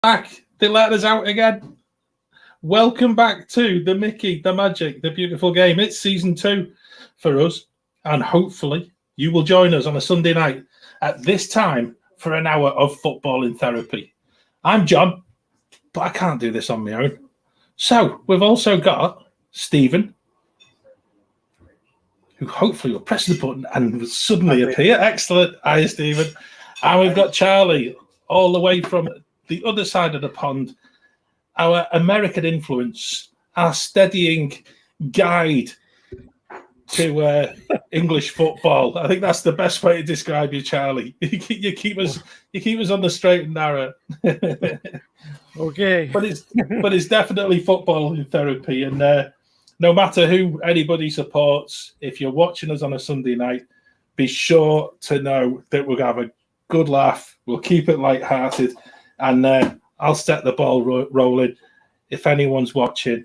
back. They let us out again. Welcome back to the Mickey, the Magic, the Beautiful Game. It's season 2 for us, and hopefully you will join us on a Sunday night at this time for an hour of footballing therapy. I'm John, but I can't do this on my own. So we've also got Stephen, who hopefully will press the button and will suddenly appear. Excellent. Hi, Stephen. And we've got Charlie, all the way from the other side of the pond, our American influence, our steadying guide to English football. I think that's the best way to describe you, Charlie. You keep us on the straight and narrow. Okay, but it's definitely football therapy, and no matter who anybody supports, if you're watching us on a Sunday night, be sure to know that we're gonna have a good laugh. We'll keep it light-hearted, and I'll set the ball rolling. If anyone's watching,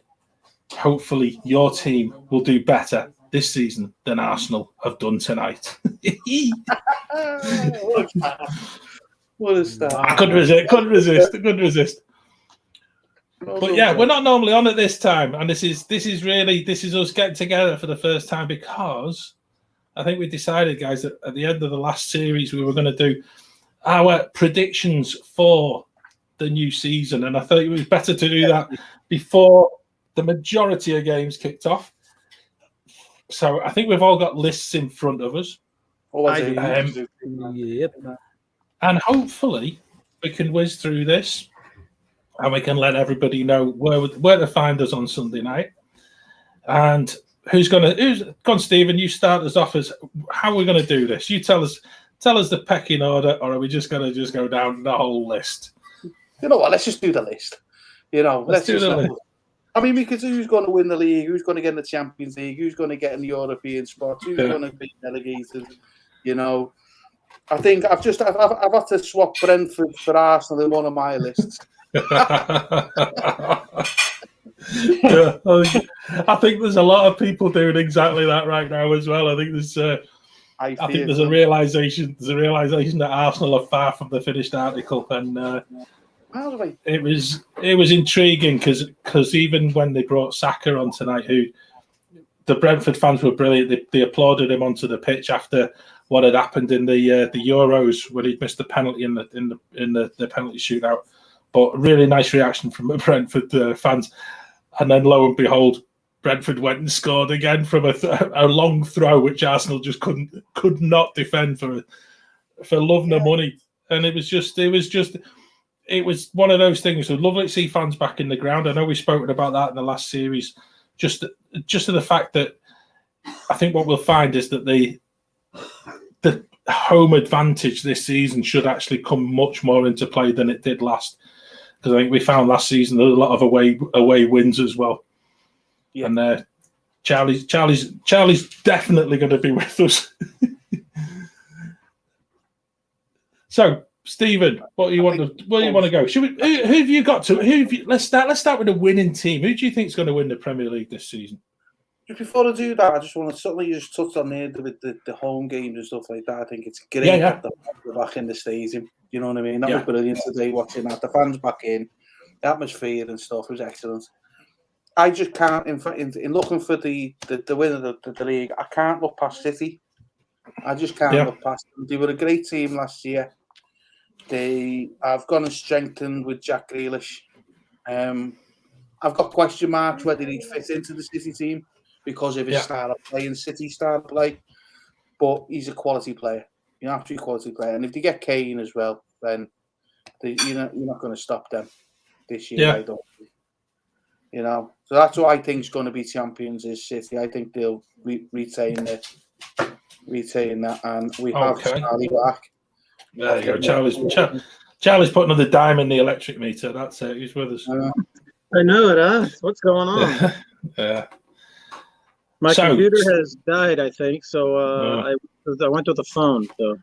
hopefully your team will do better this season than Arsenal have done tonight. what a start! I couldn't resist. But yeah, we're not normally on at this time, and this is us getting together for the first time because I think we decided, guys, that at the end of the last series we were going to do our predictions for the new season, and I thought it was better to do that before the majority of games kicked off. So I think we've all got lists in front of us. Yep. And hopefully we can whiz through this and we can let everybody know where to find us on Sunday night. And who's gone, Stephen? You start us off as how we're going to do this. You tell us the pecking order, or are we just going to go down the whole list? You know what? Let's just do the list. Let's do the list. I mean, because who's going to win the league? Who's going to get in the Champions League? Who's going to get in the European spots? Who's going to be delegated? I think I've had to swap Brentford for Arsenal in one of my lists. I think there's a lot of people doing exactly that right now as well. I think there's a realization that Arsenal are far from the finished article, and it was intriguing because even when they brought Saka on tonight, who the Brentford fans were brilliant. They applauded him onto the pitch after what had happened in the Euros when he missed the penalty in the penalty shootout. But really nice reaction from the Brentford fans. And then lo and behold, Brentford went and scored again from a long throw, which Arsenal just could not defend for love nor money. And it was one of those things. It was lovely to see fans back in the ground. I know we've spoken about that in the last series. Just to the fact that I think what we'll find is that the home advantage this season should actually come much more into play than it did last. Because I think we found last season there's a lot of away wins as well. Yeah. And Charlie's definitely going to be with us. So, Stephen, what do you want to go? Who have you got to? Let's start with a winning team. Who do you think is going to win the Premier League this season? Just before I do that, I just want to something you just touched on there with the home games and stuff like that. I think it's great that they're back in the stadium. You know what I mean? That was brilliant today watching that. The fans back in, the atmosphere and stuff was excellent. I just can't, in looking for the winner of the league, I can't look past City. I just can't look past them. They were a great team last year. They have gone and strengthened with Jack Grealish. I've got question marks whether he'd fit into the City team because of his style of play and City style of play. But he's a quality player. You're an absolute quality player. And if they get Kane as well, then you're not going to stop them this year, I don't think. So that's what I think is going to be champions is City. I think they'll retain that, and we have Charlie back. There you go. Charlie's putting another dime in the electric meter. That's it. He's with us. I know it, huh? What's going on? Yeah. My computer has died, I think, so I went with the phone, so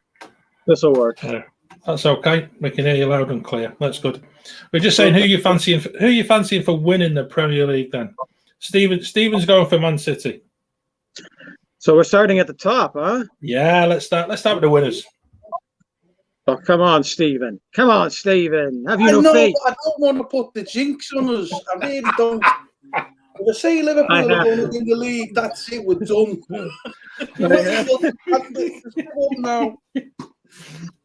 this will work. Yeah. That's okay. We can hear you loud and clear. That's good. We're just saying who you fancying for winning the Premier League then. Stephen's going for Man City. So we're starting at the top, huh? Yeah, let's start with the winners. Oh, come on, Stephen. Come on, Stephen. Have you no faith? I don't want to put the jinx on us. I really don't. If I say Liverpool are going to win the league, that's it. We're done. No.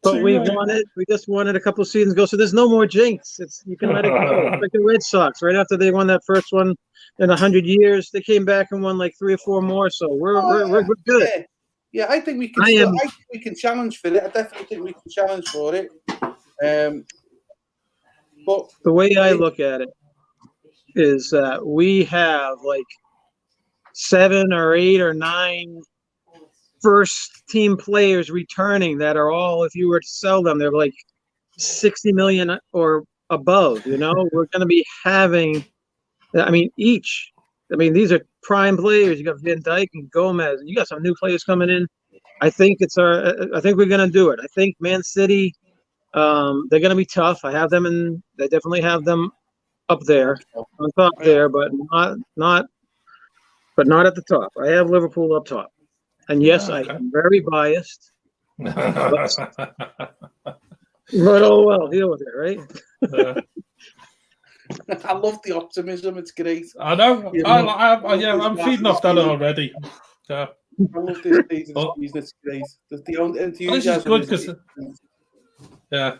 But we won it. We just won it a couple of seasons ago, so there's no more jinx. You can let it go. It's like the Red Sox. Right after they won that first one in 100 years, they came back and won like 3 or 4 more. So we're good. Yeah, I think we can. I think we can challenge for it. I definitely think we can challenge for it. But the way I look at it is that we have like 7 or 8 or 9 first team players returning that are all, if you were to sell them, they're like 60 million or above. We're going to be having, these are prime players. You got Van Dijk and Gomez, and you got some new players coming in. I think we're going to do it. I think Man City, they're going to be tough. I definitely have them up there, on top there, but not at the top. I have Liverpool up top. And yes, I am very biased. But oh well, deal with it, right? I love the optimism. It's great. I know. I'm feeding off that already. I love this season. It's great. This is good because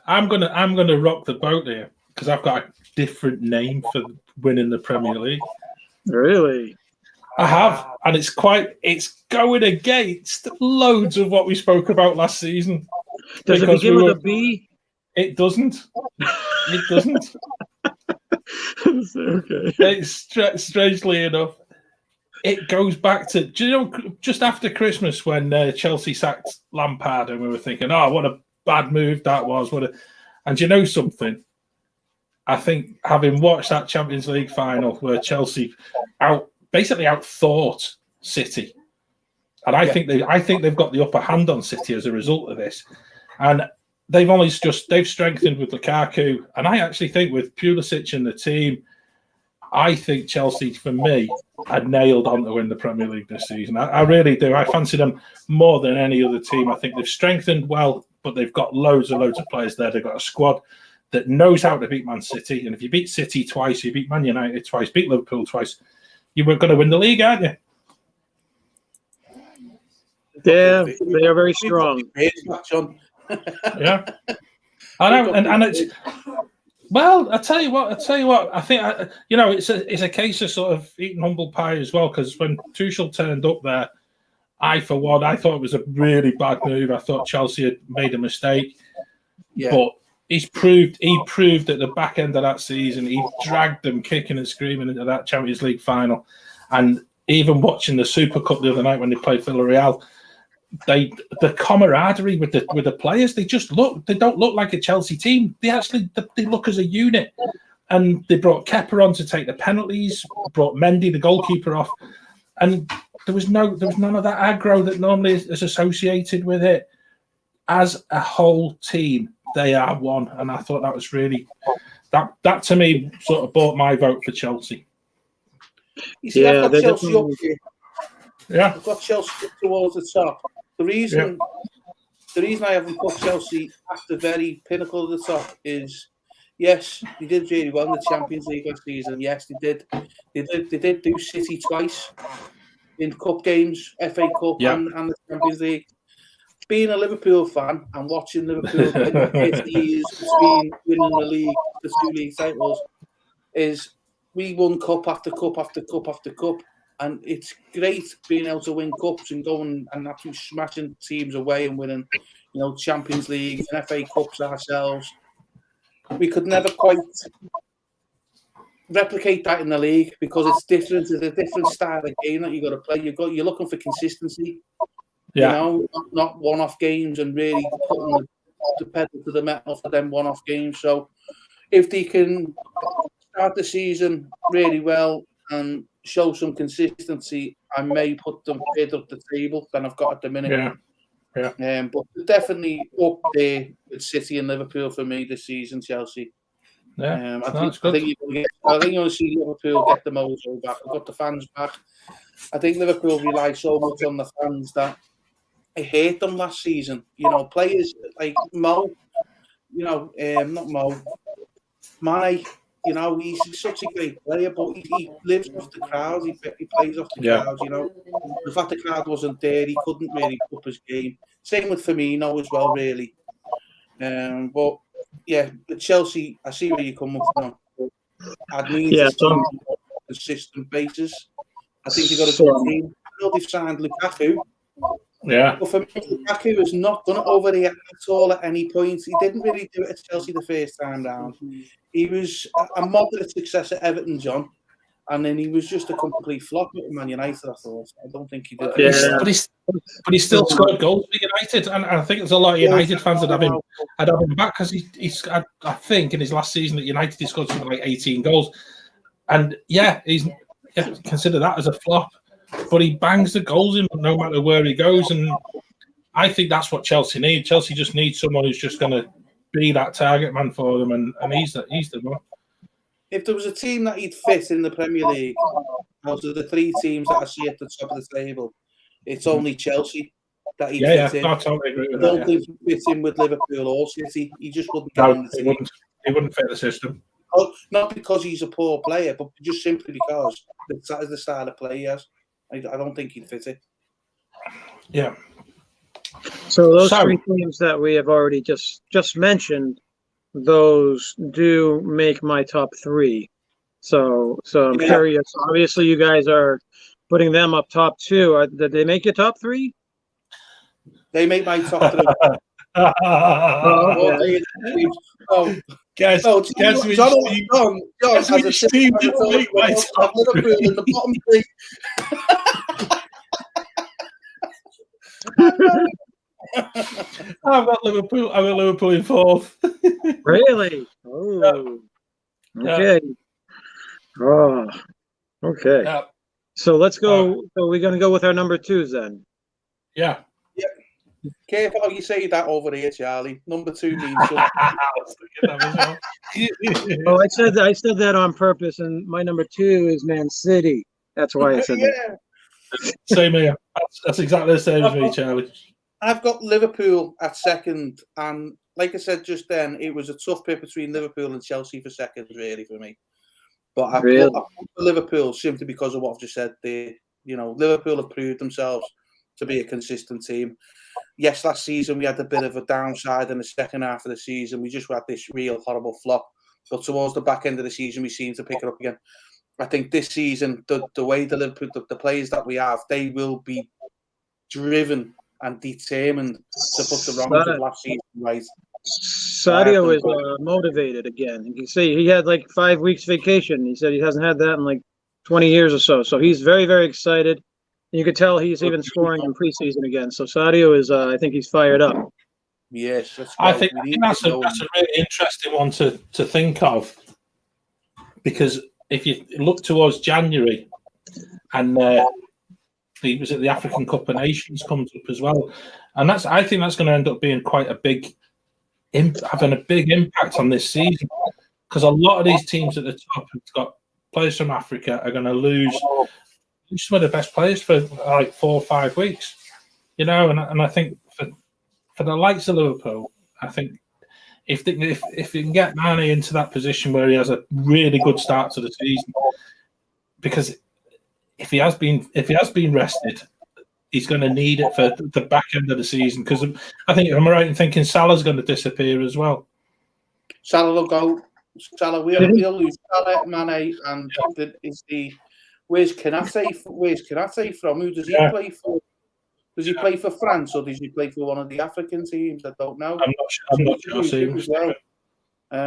I'm gonna rock the boat here because I've got a different name for winning the Premier League. Really? I have, and it's going against loads of what we spoke about last season. Does it begin with a B? It doesn't. It doesn't. Okay. It's strangely enough, it goes back to just after Christmas when Chelsea sacked Lampard, and we were thinking, "Oh, what a bad move that was!" And you know something? I think having watched that Champions League final where Chelsea basically outthought City, and I think they've got the upper hand on City as a result of this, and they've strengthened with Lukaku, and I actually think with Pulisic in the team, I think Chelsea, for me, had nailed on to win the Premier League this season. I really do. I fancy them more than any other team. I think they've strengthened well, but they've got loads of players there. They've got a squad that knows how to beat Man City, and if you beat City twice, you beat Man United twice, beat Liverpool twice, you were going to win the league, aren't you? Yeah, they are very strong. Yeah, I know, and it's well. I tell you what. I think it's a case of sort of eating humble pie as well. Because when Tuchel turned up there, I thought it was a really bad move. I thought Chelsea had made a mistake, but he proved at the back end of that season, he dragged them kicking and screaming into that Champions League final. And even watching the Super Cup the other night when they played Villarreal, the camaraderie with the players, they don't look like a Chelsea team. They look as a unit. And they brought Kepa on to take the penalties, brought Mendy, the goalkeeper, off. And there was none of that aggro that normally is associated with it. As a whole team, they are one, and I thought that was really that to me sort of bought my vote for Chelsea. You see, I've got Chelsea up here. Yeah, I've got Chelsea up towards the top. The reason I haven't put Chelsea at the very pinnacle of the top is, yes, they did really well in the Champions League last season. Yes, they did. They did do City twice in cup games, FA Cup and the Champions League. Being a Liverpool fan and watching Liverpool get 50 years between winning the league, the 2 league titles, is we won cup after cup after cup after cup. And it's great being able to win cups and going and actually smashing teams away and winning, Champions League and FA Cups ourselves. We could never quite replicate that in the league because it's different. It's a different style of game that you got to play. You're looking for consistency. Not one-off games and really putting the pedal to the metal for them one-off games. So if they can start the season really well and show some consistency, I may put them further up the table than I've got at the minute. Yeah. But definitely up there with City and Liverpool for me this season, Chelsea. Yeah, I think you're going to see Liverpool get the mojo back. We've got the fans back. I think Liverpool rely so much on the fans that it hurt them last season. Players like Mo not Mo, Mane. He's such a great player, but he lives off the crowd. He plays off the crowd. The fact the crowd wasn't there, he couldn't really up his game. Same with Firmino as well, really. But yeah, with Chelsea, I see where you're coming from. I'd need on a consistent basis. I think you've got a good team. I know they've signed Lukaku. Yeah. But for me, Lukaku has not done it over here at all at any point. He didn't really do it at Chelsea the first time round. He was a moderate success at Everton, John. And then he was just a complete flop at Man United, I thought. I don't think he did. Yeah. But he still scored goals for United. And I think there's a lot of United fans that have him back because I think in his last season at United, he scored something like 18 goals. And consider that as a flop. But he bangs the goals in no matter where he goes. And I think that's what Chelsea need. Chelsea just needs someone who's just going to be that target man for them. And he's the one. If there was a team that he'd fit in the Premier League, out of the three teams that I see at the top of the table, it's only Chelsea that he'd fit in. I totally agree with I don't think he'd fit in with Liverpool or City. He just wouldn't get in the team. He wouldn't fit the system. Not because he's a poor player, but just simply because that is the style of play he has. I don't think he'd fit it. Yeah. So those three teams that we have already just mentioned, those do make my top three. So I'm curious. Obviously, you guys are putting them up top too. Did they make your top three? They make my top three. Guess which team didn't make my top three. In the bottom three. I've got Liverpool in fourth. Really? Oh, okay. Oh, okay. Yeah. So let's go. So we're going to go with our number twos then. Yeah. Careful how you say that over here, Charlie. Number two means Oh, I said that on purpose, and my number two is Man City. That's why I said that. Same here. That's exactly the same as me, Charlie. I've got Liverpool at second, and like I said just then, it was a tough pick between Liverpool and Chelsea for second, really, for me. But I put Liverpool simply because of what I've just said. Liverpool have proved themselves to be a consistent team. Yes, last season we had a bit of a downside in the second half of the season. We just had this real horrible flop. But towards the back end of the season, we seem to pick it up again. I think this season, the way the Liverpool, the players that we have, they will be driven and determined to put the wrongs of last season right. Sadio is motivated again. You can see he had like 5 weeks vacation. He said he hasn't had that in like 20 years or so. So he's very, very excited. You could tell he's even scoring in preseason again. So Sadio is, I think he's fired up. Yes, I think that's a really interesting one to think of, because if you look towards January, and the African Cup of Nations comes up as well, and I think that's going to end up being quite a big, having a big impact on this season, because a lot of these teams at the top have got players from Africa are going to lose some of the best players for like 4 or 5 weeks, and I think for the likes of Liverpool, I think if they can get Mane into that position where he has a really good start to the season, because if he has been rested, he's going to need it for the back end of the season. Because I think, am I right in thinking Salah's going to disappear as well? Salah will go. Salah will lose Salah, Mane, and where's Kanate from? Who does he play for? Does he play for France or does he play for one of the African teams? I don't know. I'm not sure. Well.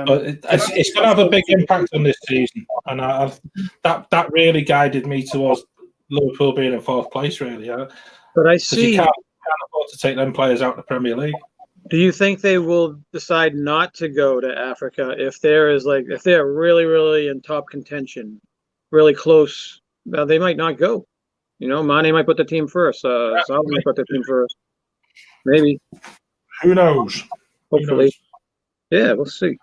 But it's going to have a big impact on this season, and that really guided me towards Liverpool being in fourth place. Really, but I see you can't afford to take them players out of the Premier League. Do you think they will decide not to go to Africa if they're really, really in top contention, really close? They might not go. Mane might put the team first. Salah might put the team first. Maybe. Who knows? Hopefully. Yeah, we'll see.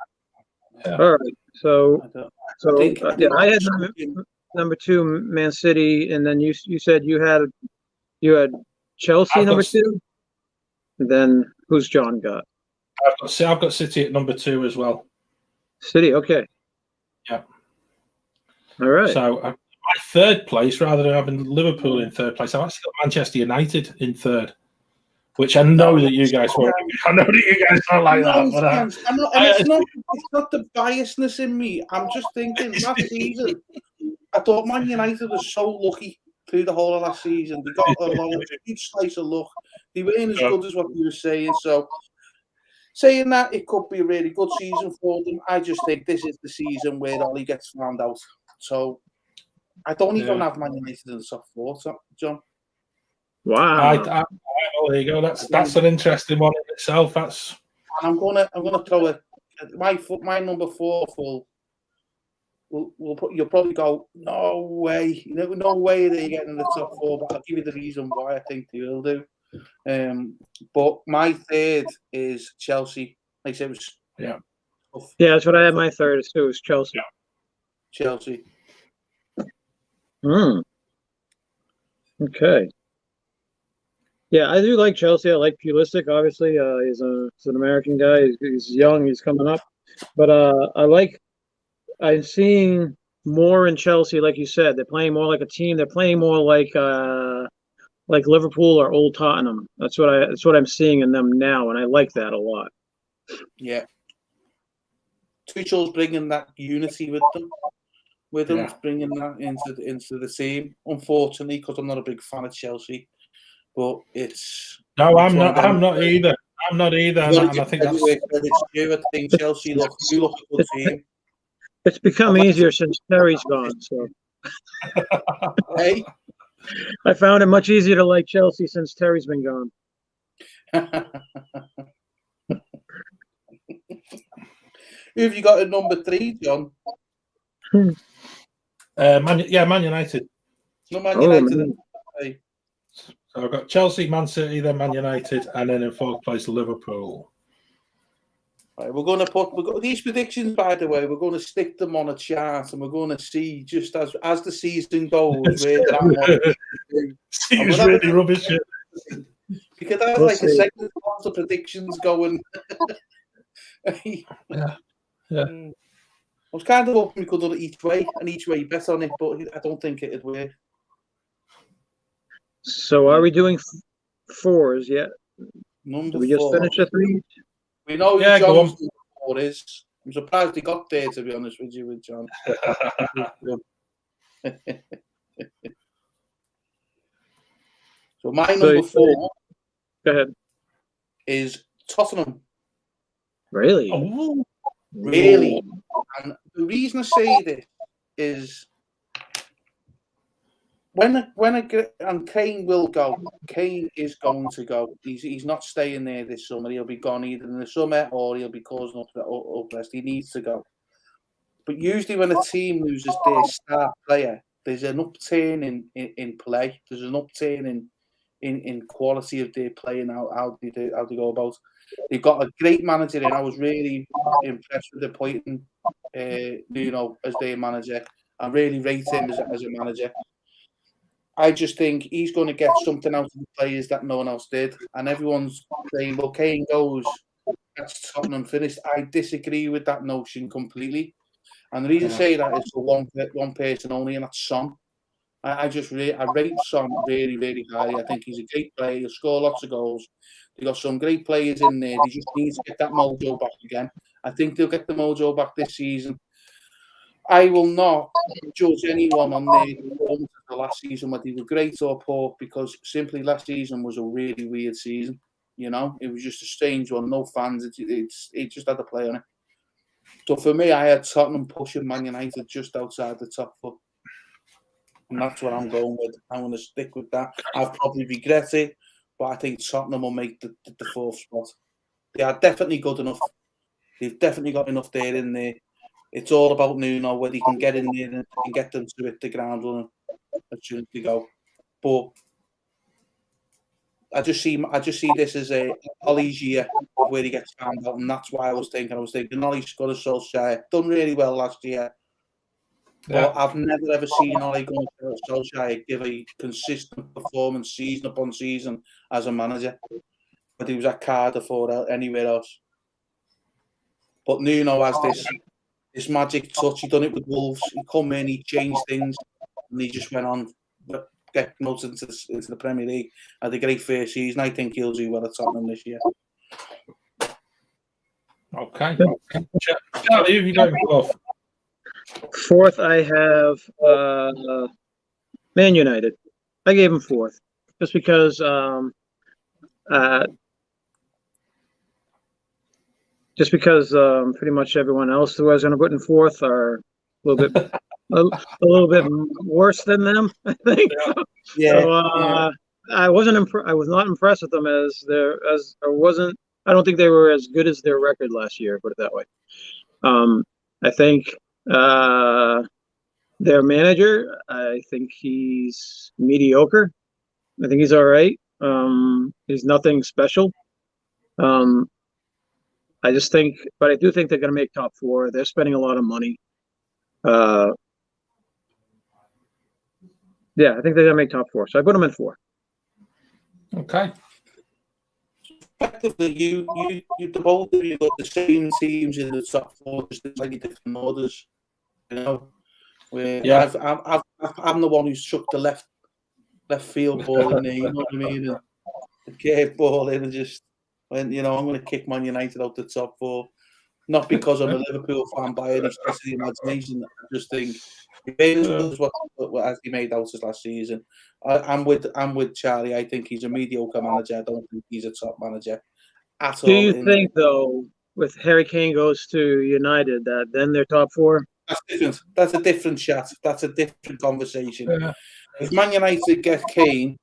Yeah. All right. So I had number two, Man City, and then you said you had Chelsea number two. And then who's John got? I've got City at number 2 as well. City, okay. Yeah. All right. So my third place, rather than having Liverpool in third place, I've actually got Manchester United in third, which I know that you guys won't. I know that you guys don't like that. But it's not the biasness in me. I'm just thinking last season, I thought Man United was so lucky through the whole of last season. They got a long, huge slice of luck. They weren't as good as what you were saying. So, saying that it could be a really good season for them, I just think this is the season where Ollie gets found out. So, I don't even have Man United in the top 4, John. Wow. Well, there you go. That's an interesting one in itself. And I'm gonna throw my number 4 full. You'll probably go, no way, no way they're getting in the top 4, but I'll give you the reason why I think they will do. But my third is Chelsea. Like I said, it was tough. Yeah, that's what I had my third too, was Chelsea. Yeah. Chelsea. Okay. Yeah, I do like Chelsea. I like Pulisic, obviously. He's an American guy. He's young. He's coming up. But I'm seeing more in Chelsea, like you said. They're playing more like a team. They're playing more like Liverpool or Old Tottenham. That's what I'm seeing in them now, and I like that a lot. Yeah. Tuchel's bringing that unity with them. Bringing that into the team. Unfortunately, because I'm not a big fan of Chelsea. But I'm not either. And I think that's I think Chelsea look a good team. It's become easier since Terry's gone. So, hey, I found it much easier to like Chelsea since Terry's been gone. Who have you got at number 3, John? Man United. No, Man United. So I've got Chelsea, Man City, then Man United, and then in 4th place Liverpool. Right, we've got these predictions, by the way. We're going to stick them on a chart, and we're going to see just as the season goes where they're at. Seems really rubbish. Because I was a segment of predictions going. Yeah. I was kind of hoping we could do it each way and each way bet on it, but I don't think it'd work. So are we doing 4s yet? Number Did we just 4. finish the 3? We know who John's number 4 is. I'm surprised he got there, to be honest with you, with John. So my number 4 go ahead. is Tottenham. Really? Oh. Really? And the reason I say this is and Kane will go. Kane is going to go. He's not staying there this summer. He'll be gone either in the summer or he'll be causing unrest. He needs to go. But usually when a team loses their star player, there's an upturn in play. There's an upturn in quality of their play and how they go about. They've got a great manager, and I was really impressed with appointing as their manager. I really rate him as a manager. I just think he's going to get something out of the players that no one else did. And everyone's saying, well, Kane goes, that's Tottenham finished. I disagree with that notion completely. And the reason I say that is for one person only, and that's Son. I rate Son really, really highly. I think he's a great player. He'll score lots of goals. They've got some great players in there. They just need to get that mojo back again. I think they'll get the mojo back this season. I will not judge anyone on their performance of the last season, whether they were great or poor, because simply last season was a really weird season. It was just a strange one. No fans. It just had a play on it. So for me, I had Tottenham pushing Man United just outside the top 4. And that's what I'm going with. I'm going to stick with that. I'll probably regret it, but I think Tottenham will make the 4th spot. They are definitely good enough. They've definitely got enough there in there. It's all about Nuno, whether he can get in there and get them to hit the ground running as soon as they go. But I just see this as a Ollie's year where he gets found out, and that's why I was thinking Ollie's got a Solskjaer, done really well last year. But I've never ever seen Ole Gunnar Solskjaer give a consistent performance season upon season as a manager. But he was at Cardiff or anywhere else. But Nuno has this magic touch. He done it with Wolves. He come in, he changed things, and he just went on get promoted into the Premier League. Had a great first season. I think he'll do well at Tottenham this year. Okay. Charlie, who have you got fourth? Fourth, I have Man United. I gave him fourth just because pretty much everyone else who I was going to put in fourth are a little bit worse than them, I think. Yeah. So, I was not impressed with them I don't think they were as good as their record last year, put it that way. I think their manager, I think he's mediocre. I think he's all right. He's nothing special. I do think they're going to make top four. They're spending a lot of money. I think they're going to make top four. So I put them in four. Okay. Effectively, you both of you got the same teams in the top four, just in slightly different orders. You know, where I'm the one who's chucked the left field ball in there. You know what I mean? And the curve ball in, and just went. I'm going to kick Man United out the top four. Not because I'm a Liverpool fan by any stretch of the imagination. I just think what as he made out his last season. I'm with Charlie. I think he's a mediocre manager. I don't think he's a top manager at all. Do you think though, with Harry Kane goes to United, that then they're top four? That's different. That's a different chat. That's a different conversation. Yeah. If Man United get Kane,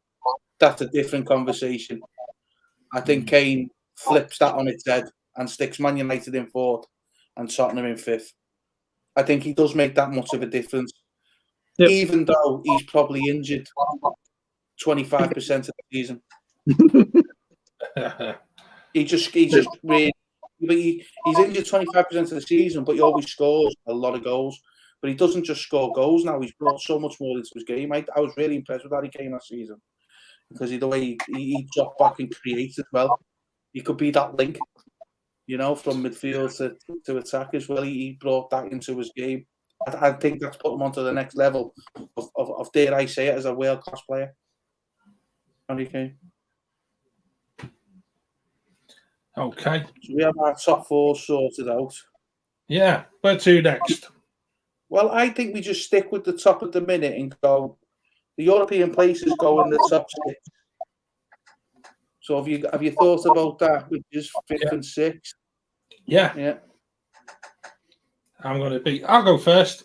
that's a different conversation. I think Kane flips that on its head and sticks Man United in fourth and Tottenham in fifth. I think he does make that much of a difference. Yep. Even though he's probably injured 25% of the season. he's injured 25% of the season, but he always scores a lot of goals. But he doesn't just score goals now. He's brought so much more into his game. I was really impressed with Harry Kane last season because the way he dropped back and created well. He could be that link, from midfield to attack as well. He brought that into his game. I think that's put him onto the next level of dare I say it, as a world-class player. Harry Kane. Okay. So we have our top four sorted out. Yeah. Where to next? Well, I think we just stick with the top at the minute and go. The European places go in the top six. So have you thought about that, which is fifth and sixth? Yeah. Yeah. I'll go first,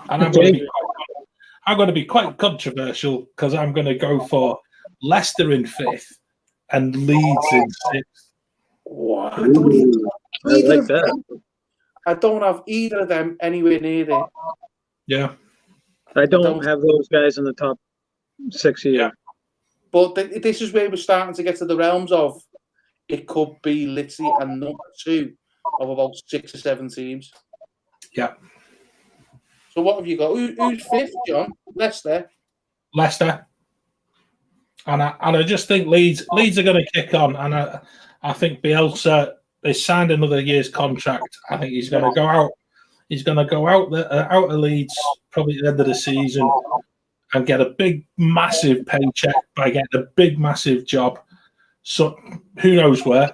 and I'm going to be quite controversial because I'm going to go for Leicester in fifth and Leeds in sixth. Wow. I don't have either of them anywhere near there. Yeah. I don't have those guys in the top six either. Yeah. But this is where we're starting to get to the realms of it could be literally a number two of about 6 or 7 teams. Yeah. So what have you got? Who's fifth, John? Leicester. And I just think Leeds are going to kick on, and I think Bielsa, they signed another year's contract. I think he's going to go out. He's going to go out of Leeds probably at the end of the season and get a big, massive paycheck by getting a big, massive job. So who knows where,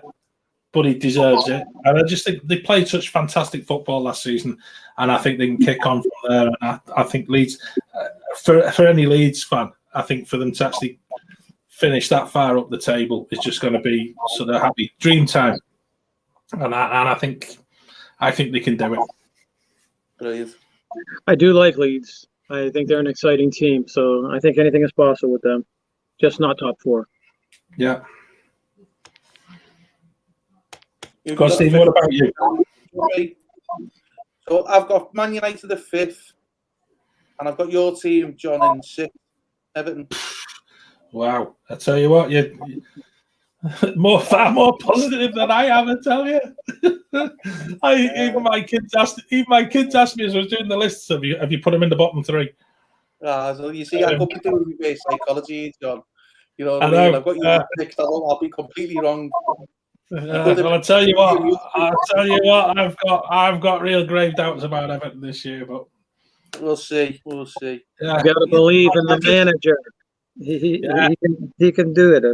but he deserves it. And I just think they played such fantastic football last season, and I think they can kick on from there. And I think Leeds, for any Leeds fan, I think for them to actually finish that far up the table is just going to be sort of happy dream time. And I think they can do it. Brilliant. I do like Leeds. I think they're an exciting team, so I think anything is possible with them. Just not top four. Yeah. Steve, what about you? So I've got Man United the fifth, and I've got your team, John, in sixth. Everton. Wow! I tell you what, you're far more positive than I am. I tell you. Even my kids asked me as I was doing the lists. Have you put them in the bottom three? So you see, I could be doing reverse psychology, John. You know what I mean? I've got you sixth. I'll be completely wrong. Well, I'll tell you what. I've got real grave doubts about Everton this year, but we'll see. Yeah. You got to believe in the manager. He can do it.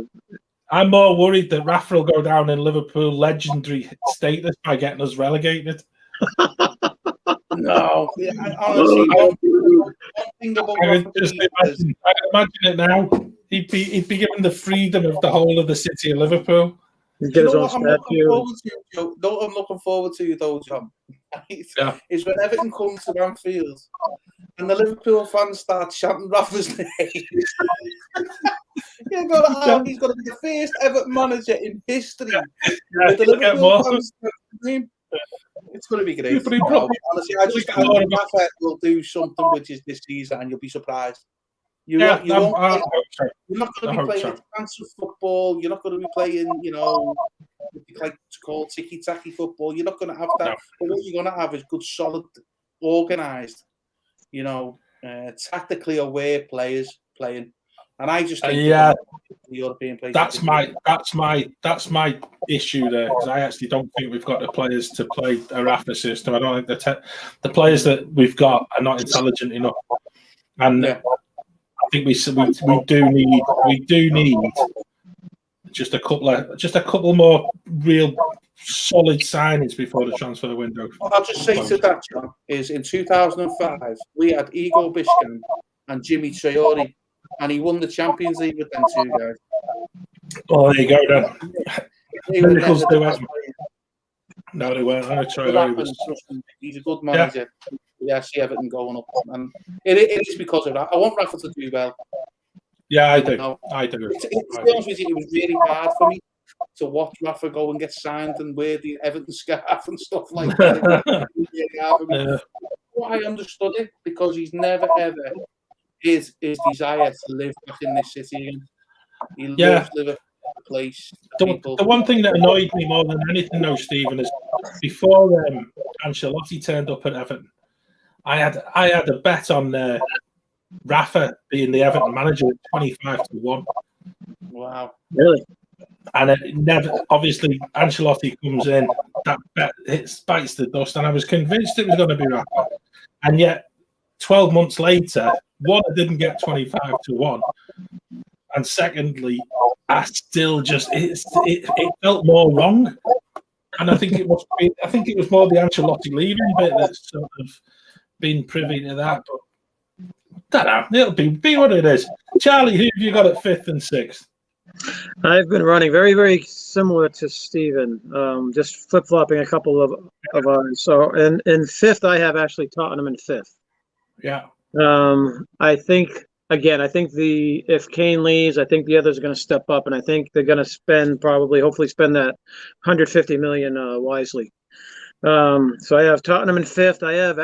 I'm more worried that Rafa will go down in Liverpool legendary status by getting us relegated. No, honestly, one thing about I can imagine it now. He'd be given the freedom of the whole of the city of Liverpool. You know what I'm looking forward to, though, John? Is when Everton comes to Anfield and the Liverpool fans start chanting Rafa's name. He's got to be the first Everton manager in history with the Liverpool fans name. It's going to be great. Honestly, I think Rafa will do something which is this season, and you'll be surprised. You're not going to be playing defensive football. You're not going to be playing, like to call tiki-taki football. You're not going to have that. But what you're going to have is good, solid, organised, tactically aware players playing. And I just think the European players. That's my issue there, because I actually don't think we've got the players to play a Rafa system. I don't think the players that we've got are not intelligent enough, and I think we do need just a couple more real solid signings before the transfer window. What I'll just say to that, John, is in 2005 we had Igor Biscan and Jimmy Traore. And he won the Champions League with them two guys. Oh, there you go, then. No, they weren't. He's a good manager. Yeah, I see Everton going up. And it is because of that. I want Rafa to do well. Yeah, I do. To be honest with you, it was really hard for me to watch Rafa go and get signed and wear the Everton scarf and stuff like that. Well, I understood it because he's never, ever... His desire to live back in this city again. He loves Liverpool, place. The one thing that annoyed me more than anything, though, Stephen, is before Ancelotti turned up at Everton, I had a bet on Rafa being the Everton manager at 25-1. Wow, really? And it never. Obviously, Ancelotti comes in, that bet bites the dust, and I was convinced it was going to be Rafa, and yet 12 months later. One, I didn't get 25-1, and secondly, I still just it felt more wrong, and I think it was more the Ancelotti leaving bit that's sort of been privy to that. But I don't know, it'll be what it is. Charlie, who have you got at 5th and 6th? I've been running very, very similar to Stephen, just flip flopping a couple of ours. So in 5th, I have actually Tottenham in 5th. Yeah. I think if Kane leaves, I think the others are going to step up, and I think they're going to hopefully spend that 150 million wisely. So I have Tottenham in 5th. I have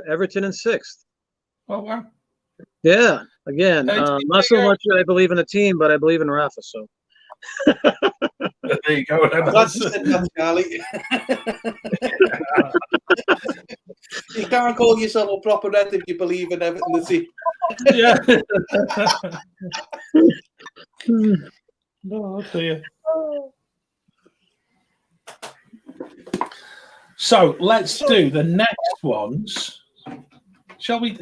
Everton in 6th. Oh wow! Yeah, again, not so much that I believe in the team, but I believe in Rafa. So there you go. Charlie. You can't call yourself a proper red if you believe in Everton the team. Yeah. No, dear. So let's do the next ones. Shall we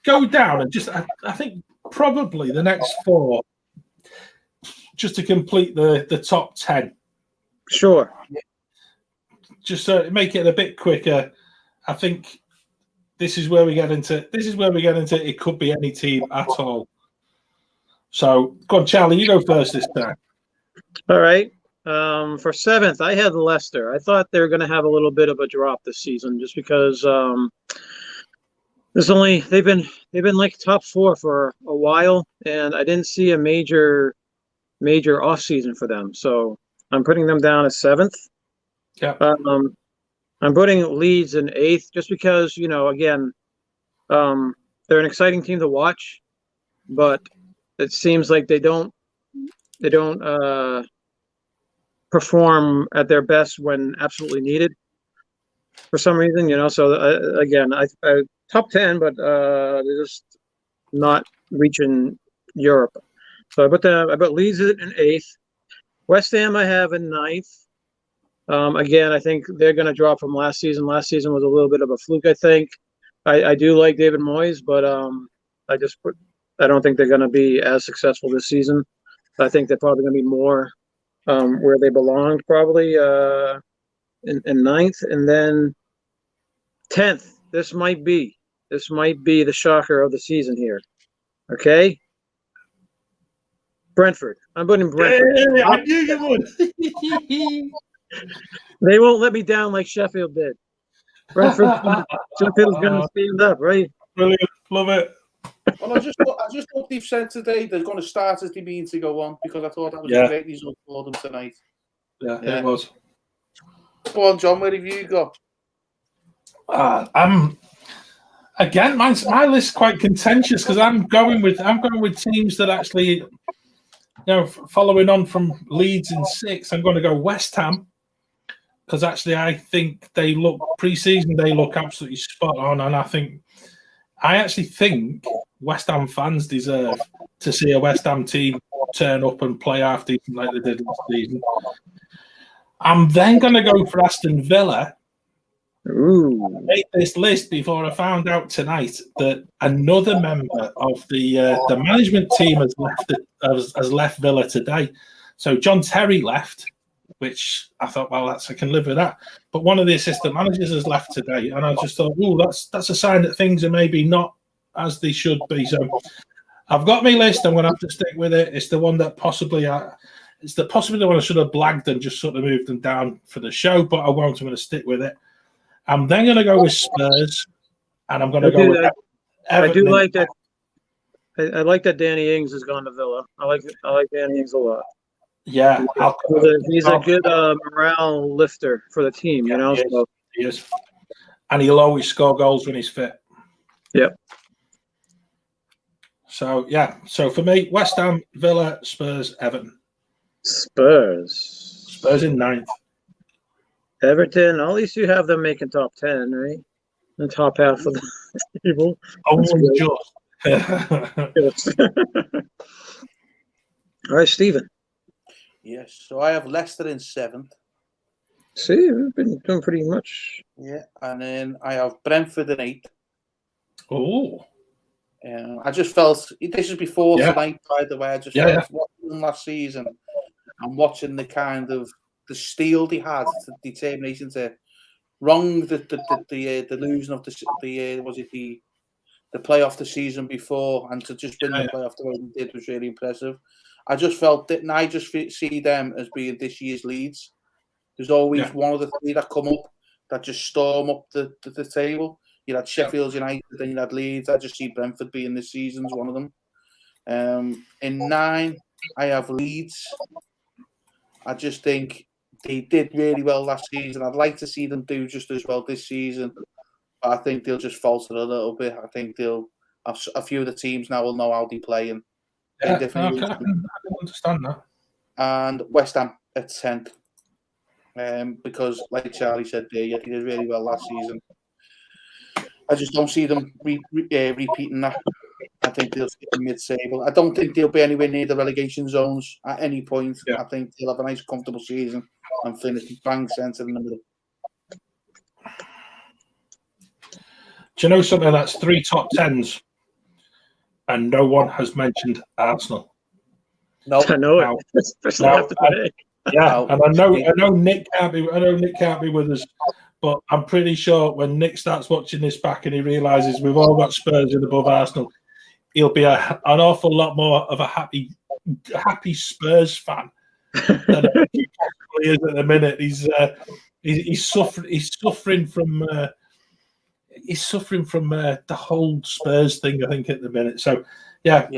go down and just? I think probably the next 4, just to complete the top 10. Sure. Just to make it a bit quicker, I think this is where we get into. It could be any team at all. So go on, Charlie. You go first this time. All right. For 7th, I had Leicester. I thought they were going to have a little bit of a drop this season, just because they've been like top 4 for a while, and I didn't see a major off season for them. So I'm putting them down as 7th. Yeah. I'm putting Leeds in 8th, just because again, they're an exciting team to watch, but it seems like they don't perform at their best when absolutely needed for some reason, So again, I top 10, but they're just not reaching Europe. So I put Leeds in 8th. West Ham I have in ninth. Again, I think they're going to drop from last season. Last season was a little bit of a fluke, I think. I do like David Moyes, but I don't think they're going to be as successful this season. I think they're probably going to be more where they belonged, probably in ninth, and then 10th. This might be the shocker of the season here. Okay, Brentford. I'm putting Brentford. Yeah, I knew you would. They won't let me down like Sheffield did. Sheffield's going to stand up, right? Brilliant, love it. Well, I just hope they've said today they're going to start as they mean to go on, because I thought that was a great result for them tonight. Yeah, it was. Go on, John. Where have you got? Again, my list's quite contentious because I'm going with teams that actually, following on from Leeds in 6, I'm going to go West Ham, because actually I think they look pre-season, they look absolutely spot on, and I actually think West Ham fans deserve to see a West Ham team turn up and play half decent like they did last season. I'm then going to go for Aston Villa. Ooh. I made this list before I found out tonight that another member of the management team has left Villa today. So John Terry left, which I thought, well, I can live with that. But one of the assistant managers has left today, and I just thought, that's a sign that things are maybe not as they should be. So I've got my list. I'm going to have to stick with it. It's the one that possibly the one I should have blagged and just sort of moved them down for the show, but I won't. I'm going to stick with it. I'm then going to go with Spurs, and I'm going to go with Everton. I do like that. I like that Danny Ings has gone to Villa. I like Danny Ings a lot. Yeah, he's a good morale lifter for the team. Yeah, he is, and he'll always score goals when he's fit. Yep. So so for me, West Ham, Villa, Spurs, Everton. Spurs in 9th. Everton. At least you have them making top 10, right? The top half of the table. Just. All right, Stephen. Yes, so I have Leicester in 7th. See, we've been doing pretty much. Yeah, and then I have Brentford in 8th. Oh. I just felt, this is before tonight, by the way, I just felt watching last season and watching the kind of the steel they had, the determination to wrong the losing of the playoff the season before, and to just win the playoff the way they did was really impressive. I just felt that, and I just see them as being this year's Leeds. There's always one of the 3 that come up that just storm up the table. You had Sheffield United, then you had Leeds. I just see Brentford being this season's one of them. In 9, I have Leeds. I just think they did really well last season. I'd like to see them do just as well this season, but I think they'll just falter a little bit. I think a few of the teams now will know how they play, and I can understand that. And West Ham at 10th, because like Charlie said there, they did really well last season. I just don't see them repeating that. I think they'll stick mid-table. I don't think they'll be anywhere near the relegation zones at any point. Yeah. I think they'll have a nice, comfortable season and finish bang centre in the middle. Do you know something? That's 3 top 10s, and no one has mentioned Arsenal. No, I know it. Especially after today. Yeah, and I know Nick can't be with us, but I'm pretty sure when Nick starts watching this back and he realises we've all got Spurs in above Arsenal, he'll be an awful lot more of a happy Spurs fan than he probably is at the minute. He's suffering from the whole Spurs thing, I think, at the minute. So yeah.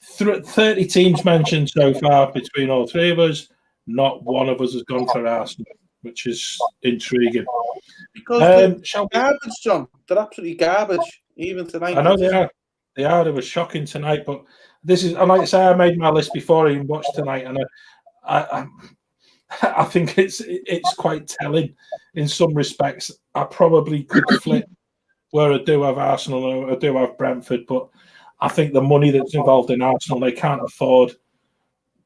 30 teams mentioned so far between all 3 of us. Not one of us has gone for Arsenal, which is intriguing. Because they're garbage, John. They're absolutely garbage, even tonight. I know they are. They are. They were shocking tonight, but this is. And like I say, I made my list before I even watched tonight, and I think it's quite telling in some respects. I probably could flip where I do have Arsenal or I do have Brentford, but I think the money that's involved in Arsenal, they can't afford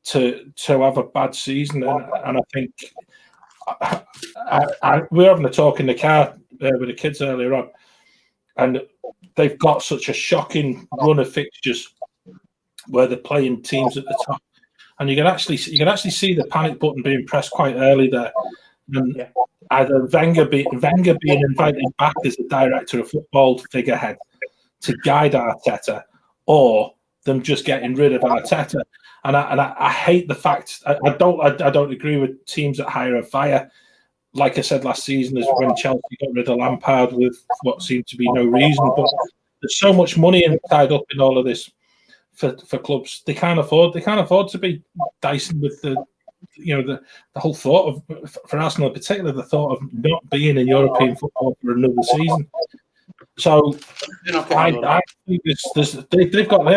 to have a bad season, and I think we were having a talk in the car with the kids earlier on, and they've got such a shocking run of fixtures where they're playing teams at the top, and you can actually see the panic button being pressed quite early there. And either Wenger being invited back as a director of football figurehead to guide Arteta, or them just getting rid of Arteta. And I hate the fact I don't agree with teams that hire a fire. Like I said last season, is when Chelsea got rid of Lampard with what seemed to be no reason. But there's so much money tied up in all of this for clubs. They can't afford to be dicing with the whole thought of, for Arsenal in particular, the thought of not being in European football for another season. So I think they've got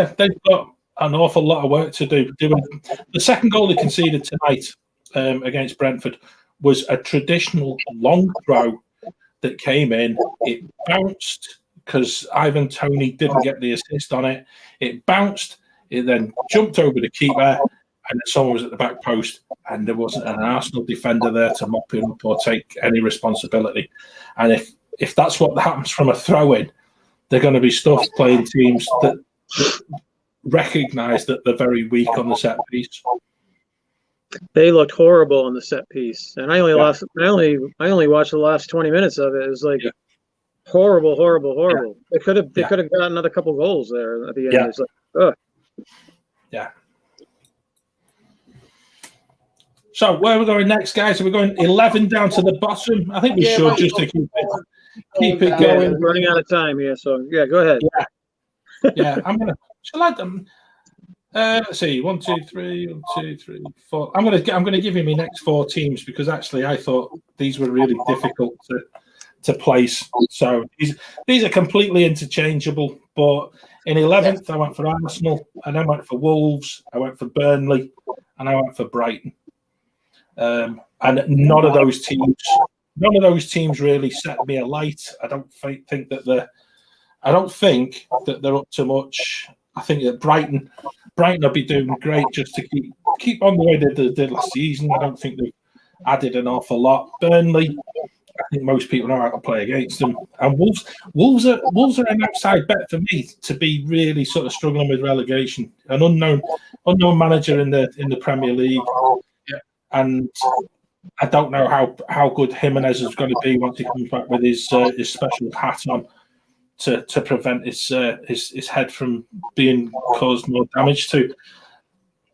an awful lot of work to do. The second goal they conceded tonight against Brentford was a traditional long throw that came in. It bounced because Ivan Toney didn't get the assist on it. It bounced. It then jumped over the keeper, and someone was at the back post, and there wasn't an Arsenal defender there to mop it up or take any responsibility. And if that's what happens from a throw-in, they're going to be stuffed playing teams that recognise that they're very weak on the set piece. They looked horrible on the set piece, and I only watched the last 20 minutes of it. It was like horrible. Yeah. They could have got another couple goals there at the end. Yeah. It's like, ugh. Yeah. So where are we going next, guys? Are we going 11 down to the bottom? I think we should just to keep it going. We're running out of time here, so go ahead. Yeah. I'm gonna. Shall I? Let's see. 1, 2, 3. 1, 2, 3, 4. I'm gonna give you my next 4 teams because actually I thought these were really difficult to place. So these are completely interchangeable. But in 11th, I went for Arsenal, and I went for Wolves. I went for Burnley, and I went for Brighton. And none of those teams really set me alight. I don't think that they're up to much. I think that Brighton will be doing great just to keep on the way they did last season. I don't think they've added an awful lot. Burnley, I think most people know how to play against them. And Wolves are an outside bet for me to be really sort of struggling with relegation. An unknown manager in the Premier League. And I don't know how good Jimenez is going to be once he comes back with his special hat on to prevent his head from being caused more damage to.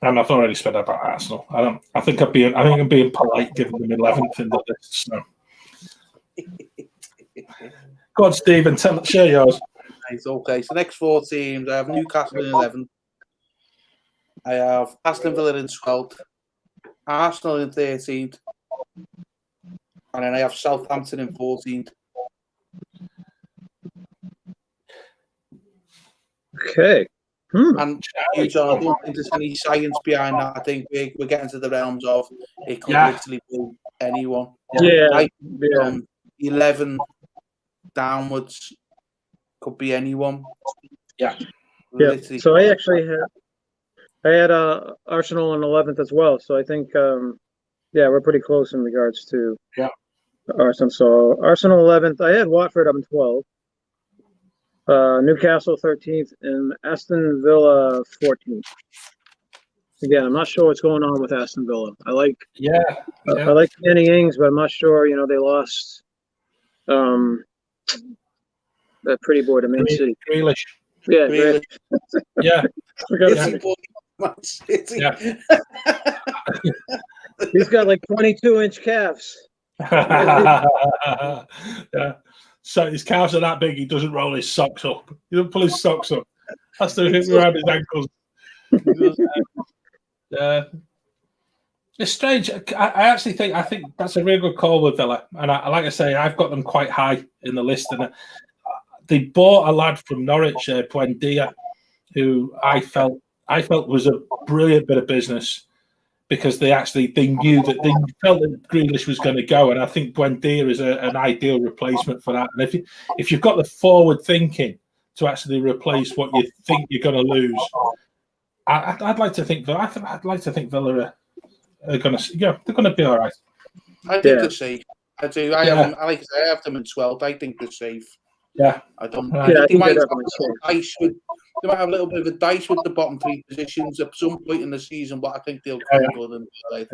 And I've already said about Arsenal. I think I'm being polite giving them 11th in the list. So. Go on, Stephen. Share yours. Okay, so next 4 teams, I have Newcastle in 11th. I have Aston Villa in 12th. Arsenal in 13th. And then I have Southampton in 14th. Okay. And John, I don't think there's any science behind that. I think we're getting to the realms of it could literally be anyone. 11 downwards could be anyone. Yeah. So I actually had Arsenal in 11th as well. So I think we're pretty close in regards to Arsenal. So Arsenal 11th. I had Watford up in 12th. Newcastle 13th and Aston Villa 14th. Again, I'm not sure what's going on with Aston Villa. I like Danny Ings, but I'm not sure. They lost that pretty boy to Man City. Grealish. Yeah, Grealish. Yeah. He's got like 22-inch calves. Yeah. So his calves are that big, he doesn't roll his socks up. He doesn't pull his socks up. Has to hit around his ankles. It's strange. I think that's a really good call with Villa, and like I say, I've got them quite high in the list. And they bought a lad from Norwich, Buendia, who I felt was a brilliant bit of business because they knew that they felt that Grealish was going to go, and I think Buendia is an ideal replacement for that. And if you've got the forward thinking to actually replace what you think you're going to lose, I'd like to think Villa. I'd like to think Villa are going to. Yeah, they're going to be all right. I think they're safe. I do. I have them in 12th. I think they're safe. Yeah, I don't. They might have a little bit of a dice with the bottom 3 positions at some point in the season, but I think they'll come good and right.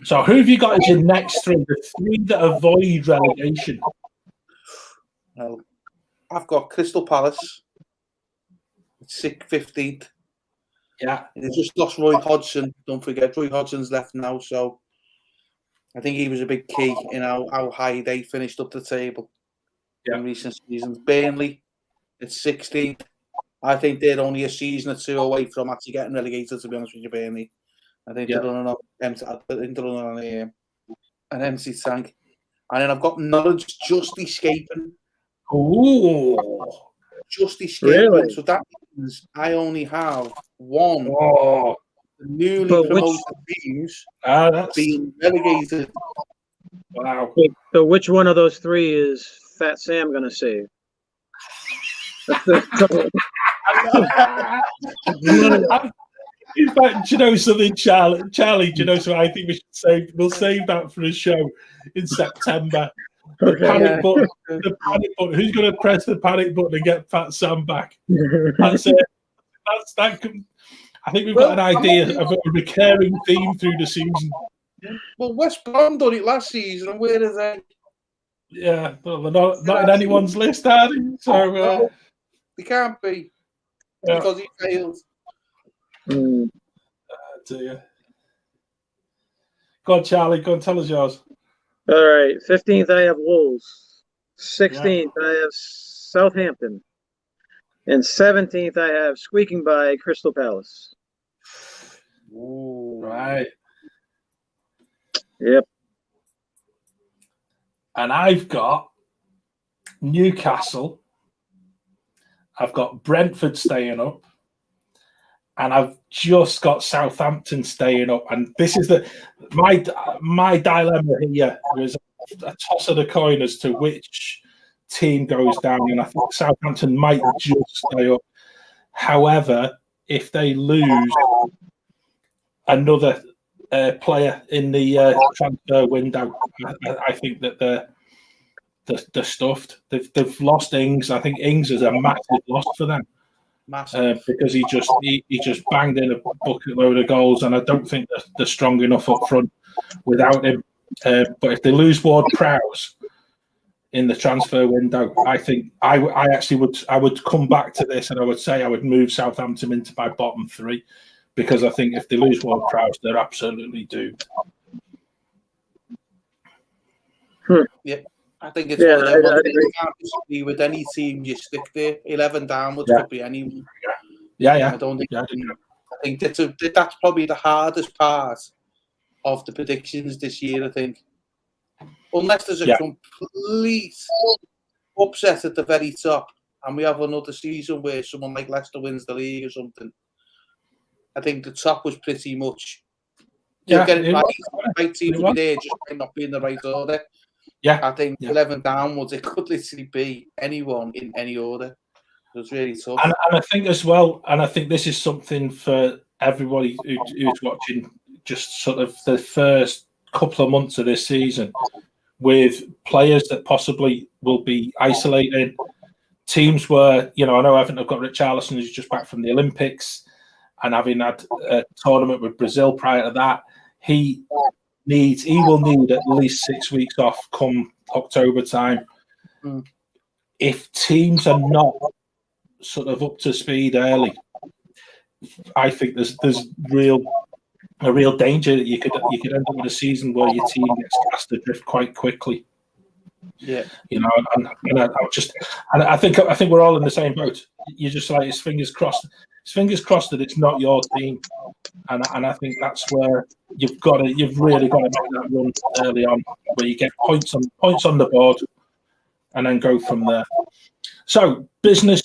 So, who have you got as your next 3? The 3 that avoid relegation. Well, I've got Crystal Palace, 15th. Yeah, they just lost Roy Hodgson. Don't forget, Roy Hodgson's left now, so I think he was a big key in how high they finished up the table in recent seasons. Burnley, it's 16th. I think they're only a season or 2 away from actually getting relegated, to be honest with you, Burnley. I think they're running on an empty tank. And then I've got Norwich just escaping. Ooh. Just escaping. Really? So that means I only have one newly promoted teams being relegated. Wow. So which one of those 3 is Fat Sam going to save? In fact, do you know something, Charlie? Do you know something? I think we should save. We'll save that for a show in September. The panic button. The panic button. Who's going to press the panic button and get Fat Sam back? That's it. I think we've got an idea of a recurring theme through the season. Well, West Brom done it last season, and where are they? Yeah, well, they're not in anyone's list, are they? So they can't be because he failed. Dear. Go on, Charlie. Go and tell us yours. All right. 15th, I have Wolves. 16th, I have Southampton. And 17th, I have squeaking by Crystal Palace. Ooh, right. Yep. And I've got Newcastle. I've got Brentford staying up. And I've just got Southampton staying up. And this is my dilemma here was a toss of the coin as to which team goes down. And I think Southampton might just stay up. However, if they lose another player in the transfer window, I think that they're stuffed. They've lost Ings. I think Ings is a massive loss for them. Because he just banged in a bucket load of goals, and I don't think they're strong enough up front without him. But if they lose Ward-Prowse in the transfer window, I think I would come back to this, and I would say I would move Southampton into my bottom 3, because I think if they lose Ward-Prowse, they're absolutely doomed. Yeah. I think it's one of them ones you can't disagree with any team you stick there. 11 downwards could be anyone. Yeah. I think that's probably the hardest part of the predictions this year, I think. Unless there's a complete upset at the very top and we have another season where someone like Leicester wins the league or something, I think the top was pretty much you'll get it right. The right team will be there, just might not be in the right order. Yeah, I think 11 downwards, it could literally be anyone in any order. It's really tough. And I think as well, and I think this is something for everybody who's watching, just sort of the first couple of months of this season, with players that possibly will be isolating. Teams where, I know Everton have got Richarlison, who's just back from the Olympics, and having had a tournament with Brazil prior to that, he will need at least 6 weeks off come October time. If teams are not sort of up to speed early, I think there's a real danger that you could end up with a season where your team gets cast adrift quite quickly. Yeah, I think we're all in the same boat. You're just like, it's fingers crossed. It's fingers crossed that it's not your team, and I think that's where you've really got to make that run early on, where you get points on the board, and then go from there. So business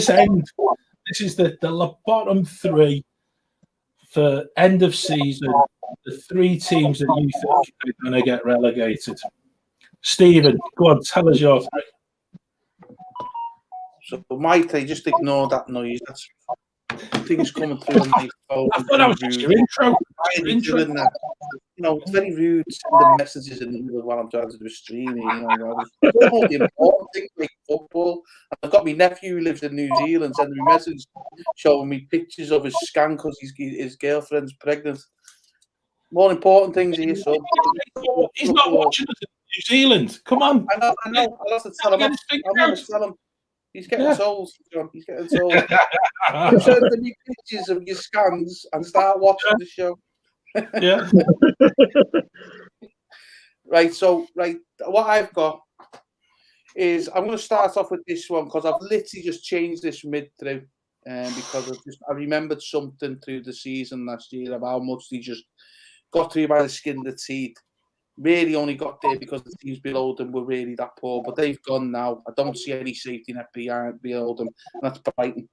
end. This is the bottom 3 for end of season. The 3 teams that you think are going to get relegated. Stephen, go on, tell us your 3. So my 3, just ignore that noise. things coming through on my phone. I thought that was just your intro. It's very rude to send the messages in the middle while I'm trying to do a stream. The important thing like football. I've got my nephew who lives in New Zealand sending me messages showing me pictures of his scan because his girlfriend's pregnant. More important things here, so he's not watching us in New Zealand. Come on. I know. I'll have to tell him. I'm going to tell him. He's getting told, John. He's getting told. Send me pictures of your scans and start watching the show. Yeah. Right. What I've got is I'm going to start off with this one because I've literally just changed this mid through, because I remembered something through the season last year about how much they just got through by the skin of the teeth. Really only got there because the teams below them were really that poor, but they've gone now. I don't see any safety net below them. And that's Brighton.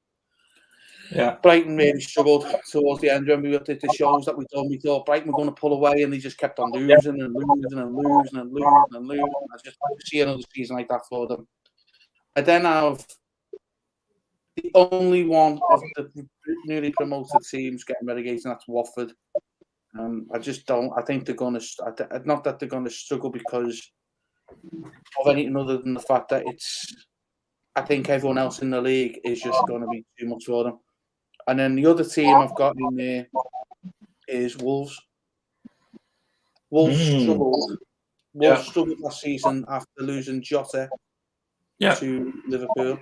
Yeah, Brighton really struggled towards the end. When we looked at the shows that we thought Brighton were going to pull away, and they just kept on losing and losing and losing and losing and losing. I just want to see another season like that for them. I then have the only one of the newly promoted teams getting relegated, and that's Watford. I just don't. I think they're going to. Not that they're going to struggle because of anything other than the fact that I think everyone else in the league is just going to be too much for them. And then the other team I've got in there is Wolves. Wolves struggled. Wolves struggled last season after losing Jota to Liverpool.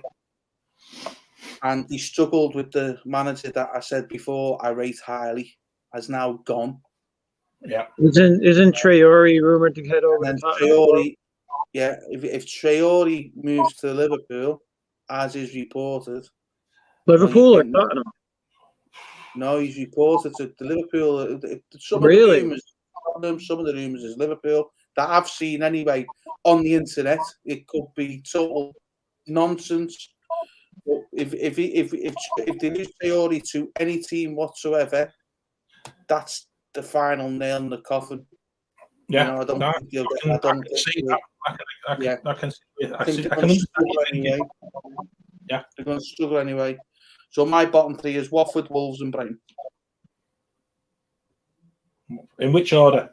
And he struggled with the manager that I said before I rate highly, has now gone. Yeah. Isn't Traore rumored to head over? And Traore, if Traore moves to Liverpool, as is reported. Liverpool or Tottenham? No, he's reported to the Liverpool. Some of the rumours is Liverpool that I've seen anyway on the internet. It could be total nonsense. But if they lose Traore to any team whatsoever, that's the final nail in the coffin. Yeah, I don't think I can see that. I can see anyway. Yeah, they're going to struggle anyway. So my bottom three is Watford, Wolves, and Brighton. In which order?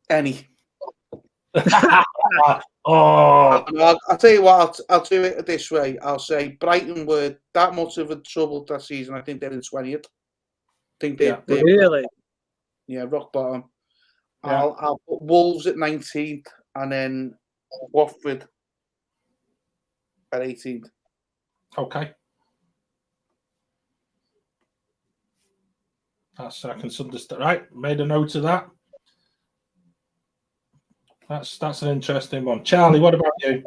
Any. I'll tell you what. I'll do it this way. I'll say Brighton were that much of a trouble that season. I think they're in 20th. I think they're really. Yeah, rock bottom. Yeah. I'll put Wolves at 19th, and then Watford at 18th. Okay. I can understand. Right, made a note of that. That's an interesting one. Charlie, what about you?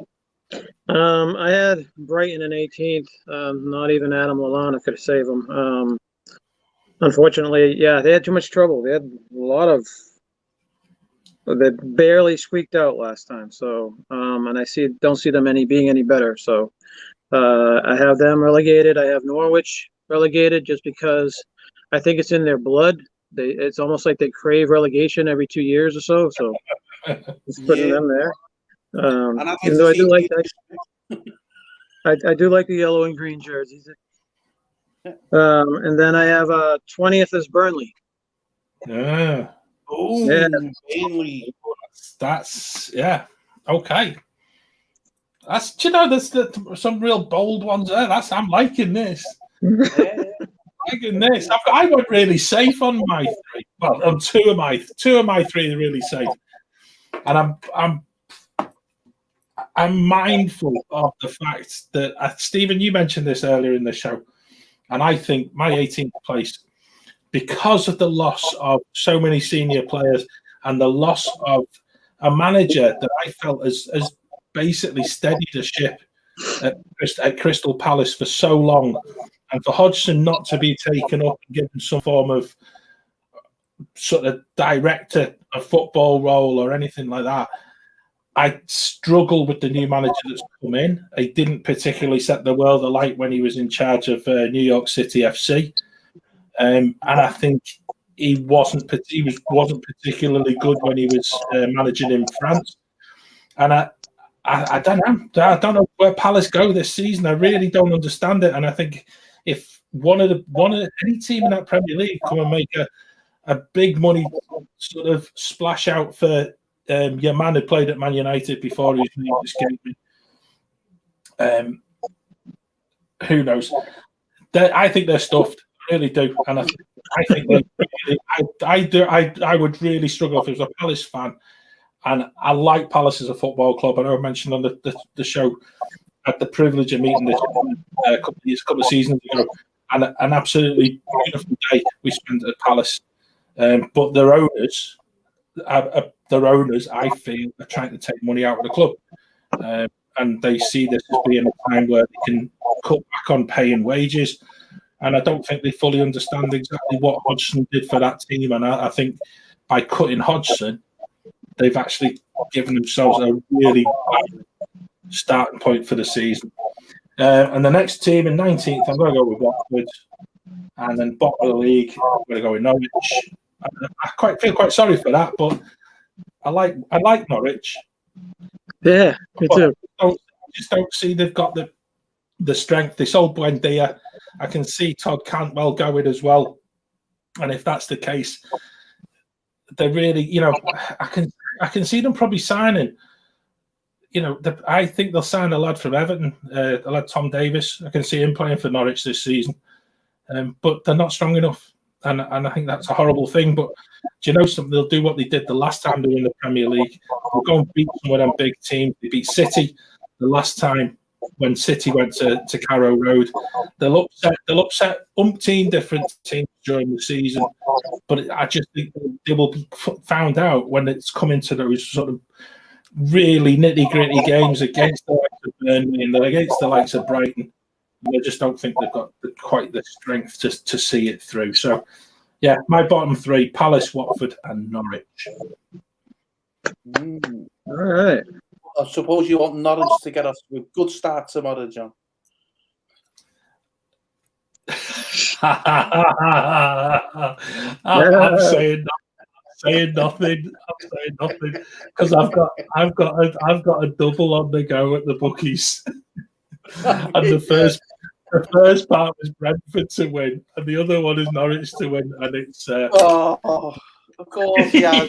I had Brighton in 18th. Not even Adam Lallana could save them. Unfortunately, they had too much trouble. They had a lot of. They barely squeaked out last time. So, and I don't see them being any better. So, I have them relegated. I have Norwich relegated just because I think it's in their blood. It's almost like they crave relegation every 2 years or so. So, just putting them there. Even though I do like that. I do like the yellow and green jerseys. And then I have 20th is Burnley. Yeah. Oh, yeah. Burnley. That's okay. There's some real bold ones there. I'm liking this. I went really safe on my three. Well, on two of my three are really safe, and I'm mindful of the fact that Stephen, you mentioned this earlier in the show, and I think my 18th place, because of the loss of so many senior players and the loss of a manager that I felt has basically steadied a ship at Crystal Palace for so long, and for Hodgson not to be taken up and given some form of sort of director of football role or anything like that, I struggle with the new manager that's come in. He didn't particularly set the world alight when he was in charge of New York City FC, and I think he wasn't particularly good when he was managing in France. And I don't know. I don't know where Palace go this season. I really don't understand it. And I think if one of any team in that Premier League come and make a big money sort of splash out for your man who played at Man United before his name escaped me. Who knows? I think they're stuffed. I really do, and I think I would really struggle if I was a Palace fan, and I like Palace as a football club. I know I mentioned on the show I had the privilege of meeting this a couple of seasons ago, and an absolutely beautiful day we spent at Palace. But their owners, I feel, are trying to take money out of the club, and they see this as being a time where they can cut back on paying wages. And I don't think they fully understand exactly what Hodgson did for that team. And I think by cutting Hodgson, they've actually given themselves a really bad starting point for the season. And the next team in 19th, I'm going to go with Watford. And then bottom of the league, I'm going to go with Norwich. I feel quite sorry for that, but I like Norwich. Yeah, me too. I just don't see they've got the strength. They sold Buendia. I can see Todd Cantwell going as well. And if that's the case, they're really, I can see them probably signing. I think they'll sign a lad from Everton, the lad Tom Davis. I can see him playing for Norwich this season. But they're not strong enough. And I think that's a horrible thing. But do you know something? They'll do what they did the last time they were in the Premier League. They'll go and beat some of them big teams. They beat City the last time when City went to Carrow Road. They'll upset umpteen different teams during the season. But I just think they will be found out when it's coming to those sort of really nitty-gritty games against the likes of Burnley and against the likes of Brighton. I just don't think they've got quite the strength to see it through. So, yeah, my bottom three: Palace, Watford, and Norwich. All right. I suppose you want Norwich to get off to a good start tomorrow, John. I'm saying nothing because I've got a double on the go at the bookies. And the first part was Brentford to win, and the other one is Norwich to win, and it's. Of course, yeah.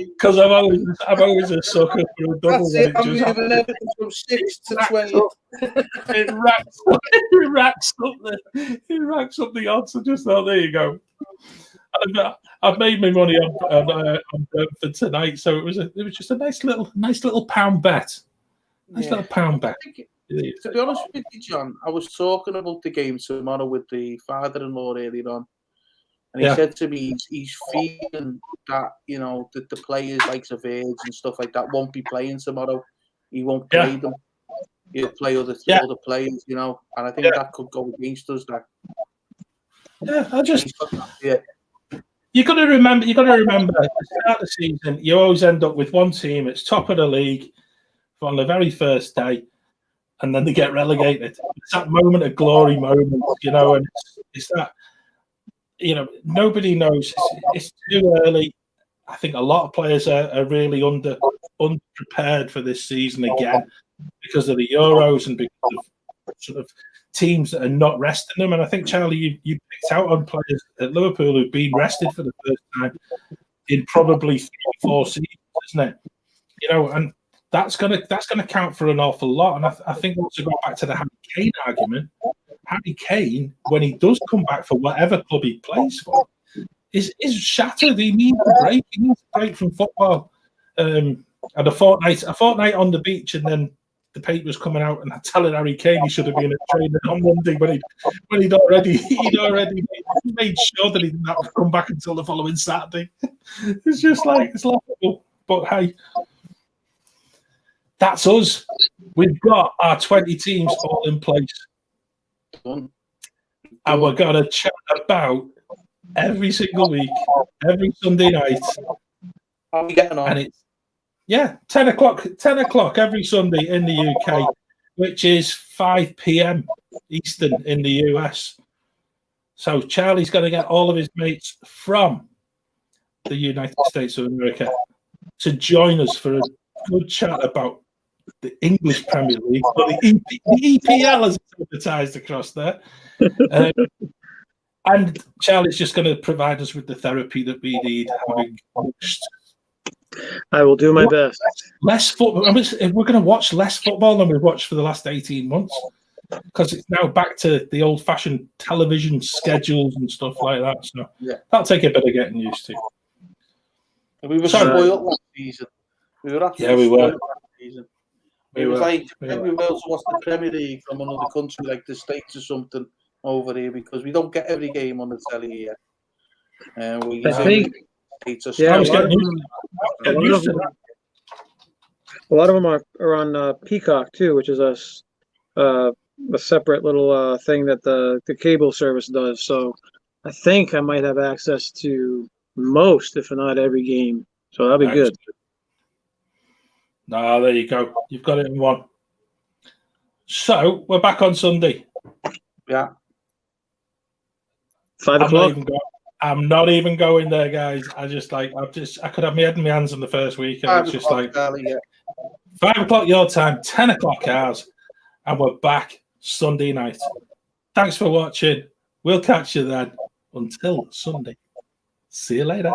Because I'm always a sucker for a double. That's it. I'm moving everything from 6 to 20. It racks up the odds. I just thought, there you go. I've made my money on Brentford tonight, so it was just a nice little pound bet. Little pound bet. To be honest with you, John, I was talking about the game tomorrow with the father-in-law earlier on, and he said to me he's feeling that that the players like Verge and stuff like that won't be playing tomorrow. He won't play them. He'll play other players, and I think that could go against us. That. You got to remember. At the start of the season, you always end up with one team. It's top of the league on the very first day, and then they get relegated. It's that moment of glory moment, and it's that, nobody knows. It's too early. I think a lot of players are really underprepared for this season again because of the Euros and because of sort of teams that are not resting them. And I think, Charlie, you picked out on players at Liverpool who've been rested for the first time in probably 3 or 4 seasons, isn't it? And that's gonna count for an awful lot. And I think to go back to the Harry Kane argument, Harry Kane, when he does come back for whatever club he plays for, is shattered. He needs a break. He needs a break from football. And a fortnight on the beach, and then the paper's coming out and telling Harry Kane he should have been at training on Monday when he'd already made sure that he didn't have to come back until the following Saturday. It's just it's laughable. But hey, that's us. We've got our 20 teams all in place. And we're going to chat about every single week, every Sunday night. How are we getting on? And it's 10 o'clock every Sunday in the UK, which is 5 p.m. Eastern in the US. So Charlie's going to get all of his mates from the United States of America to join us for a good chat about the English Premier League, but the EPL as it's advertised across there. And Charlie's just going to provide us with the therapy that we need, having watched. I will do my best. Less football. I mean, we're going to watch less football than we've watched for the last 18 months, because it's now back to the old-fashioned television schedules and stuff like that. So that'll take a bit of getting used to. We were spoiled last season. We were absolutely spoiled last season. It was like we were able to watch the Premier League from another country, like the States or something, over here, because we don't get every game on the telly here. I think a lot of them are on Peacock too, which is a separate little thing that the cable service does. So I think I might have access to most, if not every game. So that'll be good. No, there you go. You've got it in one. So we're back on Sunday. Yeah. 5 o'clock. I'm not even going there, guys. I could have my head in my hands in the first week. And it's just like 5 o'clock your time, 10 o'clock ours, and we're back Sunday night. Thanks for watching. We'll catch you then. Until Sunday. See you later.